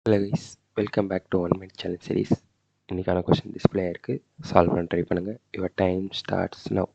Hello guys, welcome back to 1 minute challenge series. இன்றைக்கான question display ஆயிருக்கு. Solve பண்ண try பண்ணுங்கள். Your time starts now.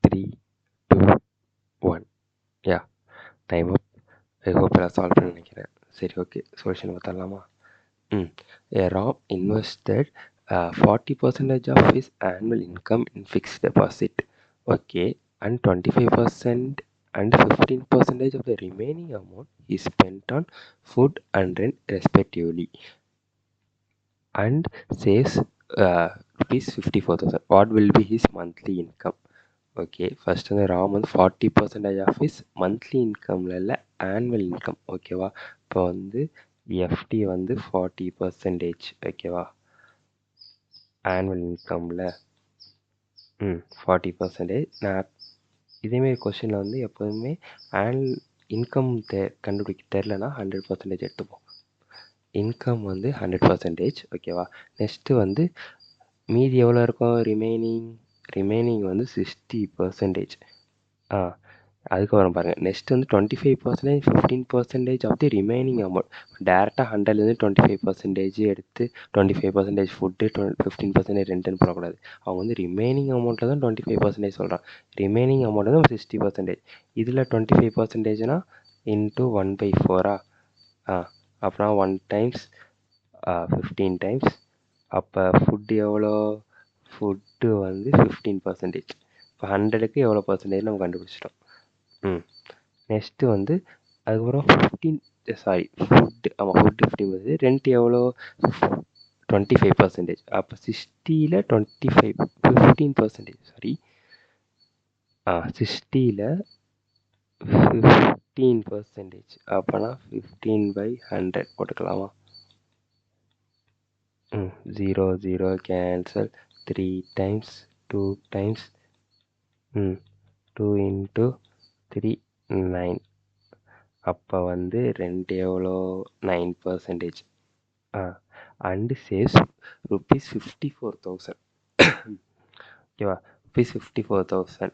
Three, 2, 1. Yeah, time up. I hope எல்லாம் solve பண்ண நினைக்கிறேன். சரி, ஓகே, சொல்யூஷன் பார்த்துடலாமா? Ram invested 40% of his annual income in fixed deposit. Okay, and 25% and 15% of the remaining amount he spent on food and rent respectively, and saves rupees 54,000. What will be his monthly income? Okay, first வந்து ராம் வந்து 40% of his monthly இன்கம்ல இல்லை, annual income. ஓகேவா? இப்போ வந்து FD வந்து 40%. ஓகேவா? Annual இன்கமில் 40%. நான் இதேமாரி கொஷினில் வந்து எப்போதுமே ஆனுவல் இன்கம் கண்டுபிடிக்க தெரிலனா 100% எடுத்துப்போம். இன்கம் வந்து 100%. ஓகேவா? நெக்ஸ்ட்டு வந்து மீதி எவ்வளோ இருக்கும்? ரிமைனிங் வந்து 60%. அதுக்கப்புறம் பாருங்கள், நெக்ஸ்ட் வந்து 25%, 15% ஆஃப் தி ரிமைனிங் அமௌண்ட். டேரெக்டாக 100லேருந்து 25% எடுத்து 25% ஃபுட்டு, 15% ரெண்ட்டுன்னு போடக்கூடாது. அவங்க வந்து ரிமைனிங் அமௌண்ட்டில் தான் 25% சொல்கிறான். ரிமைனிங் அமௌண்ட் வந்து 60%. இதில் 25%னா இன்ட்டு 1/4. அப்புறம் 1 டைம்ஸ் 15 டைம்ஸ். அப்போ ஃபுட்டு எவ்வளோ? ஃபுட்டு வந்து 15%. இப்போ 100க்கு எவ்வளோ பர்சன்டேஜ் நம்ம கண்டுபிடிச்சிட்டோம். நெக்ஸ்ட்டு வந்து அதுக்கப்புறம் ஃபுட்டு 15%. ரெண்ட் எவ்வளோ? 25%. அப்போ 60ல் 15%. 60ல் 15%. அப்போனா 15/100 போட்டுக்கலாமா? 0 0 கேன்சல். 3 times 2 times 2 into 3 9. அப்போ வந்து ரெண்ட் எவ்வளோ? 9%. And saves rupees 54,000. ஓகேவா? rupees 54,000.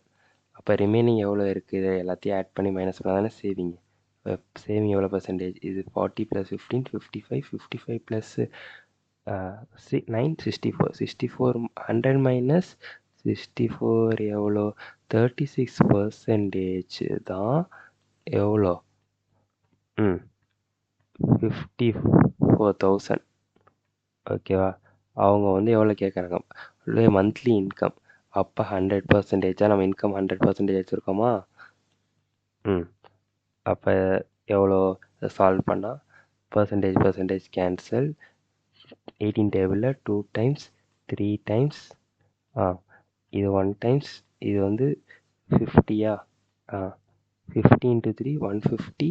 அப்போ ரிமைனிங் எவ்வளோ இருக்குது? எல்லாத்தையும் ஆட் பண்ணி மைனஸ் பண்ணால் தானே சேவிங். சேவிங் எவ்வளோ பர்சன்டேஜ்? இது 40 + 15 55. 55 + 9 64. 64 100 மைனஸ் 64 எவ்வளோ? 36% தான். எவ்வளோ? 54,000. ஓகேவா? அவங்க வந்து எவ்வளோ கேட்குறாங்க? Monthly income. அப்போ 100%. நம்ம இன்கம் 100% வச்சுருக்கோமா? அப்போ எவ்வளோ? சால்வ் பண்ணால் பர்சன்டேஜ் கேன்சல். 18 டேபிளில் 2 டைம்ஸ் 3 டைம்ஸ் இது 1 டைம்ஸ். இது வந்து 50யா? 50 × 3 150.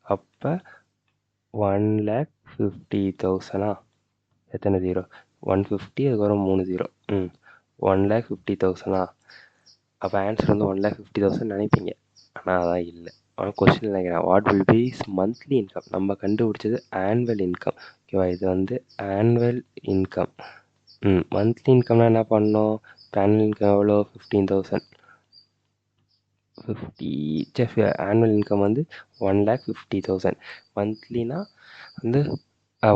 அப்போ 1,50,000. எத்தனை 0? 150. அதுக்கப்புறம் 3 0. 1,50,000. அப்போ ஆன்சர் வந்து 1,50,000 நினைப்பீங்க. ஆனால் அதான் இல்லை. ஆனால் கொஸ்டின் நினைக்கிறேன், what will be monthly income. நம்ம கண்டுபிடிச்சது ஆனுவல் இன்கம். ஓகேவா? இது வந்து ஆனுவல் இன்கம். மந்த்லி இன்கம்னா என்ன பண்ணோம்? ஆனுவல் இன்கம் எவ்வளோ? 15,000. ஆனுவல் இன்கம் வந்து 1,50,000. மந்த்லினா வந்து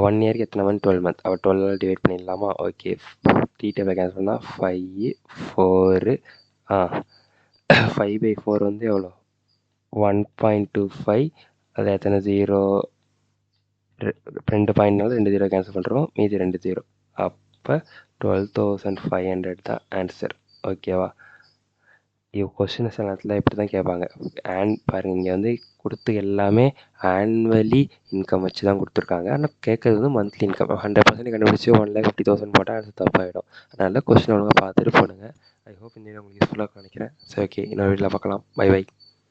1 இயருக்கு எத்தனை மந்த்? 12 மந்த். அப்போ 12 டிவைட் பண்ணிடலாமா? ஓகே, 3 டேபிள் கேன்சல் பண்ணால் 5 4. 5/4 வந்து எவ்வளோ? 1.25. அது எத்தனை 0? 2 பாயிண்ட்னால 2 0 கேன்சல் பண்ணுறோம். மீதி 2 0. அப்போ 12,500 தான் ஆன்சர். ஓகேவா? கொஸ்டின் சில நேரத்தில் இப்படி தான் கேட்பாங்க. பாருங்கள், இங்கே வந்து கொடுத்து எல்லாமே ஆனுவலி இன்கம் வச்சு தான் கொடுத்துருக்காங்க. ஆனால் கேட்குறது வந்து மந்த்லி இன்கம். 100% கண்டுபிடிச்சி 1,50,000 போட்டால் அது தப்பாகிடும். அதனால கொஸ்டின் ஒழுங்காக பார்த்துட்டு போடுங்க. ஐ ஹோப் இந்த வீடியோ உங்களுக்கு யூஸ்ஃபுல்லாக நினைக்கிறேன். சரி, ஓகே, இன்னொரு வீடியோவில் பார்க்கலாம். Bye by.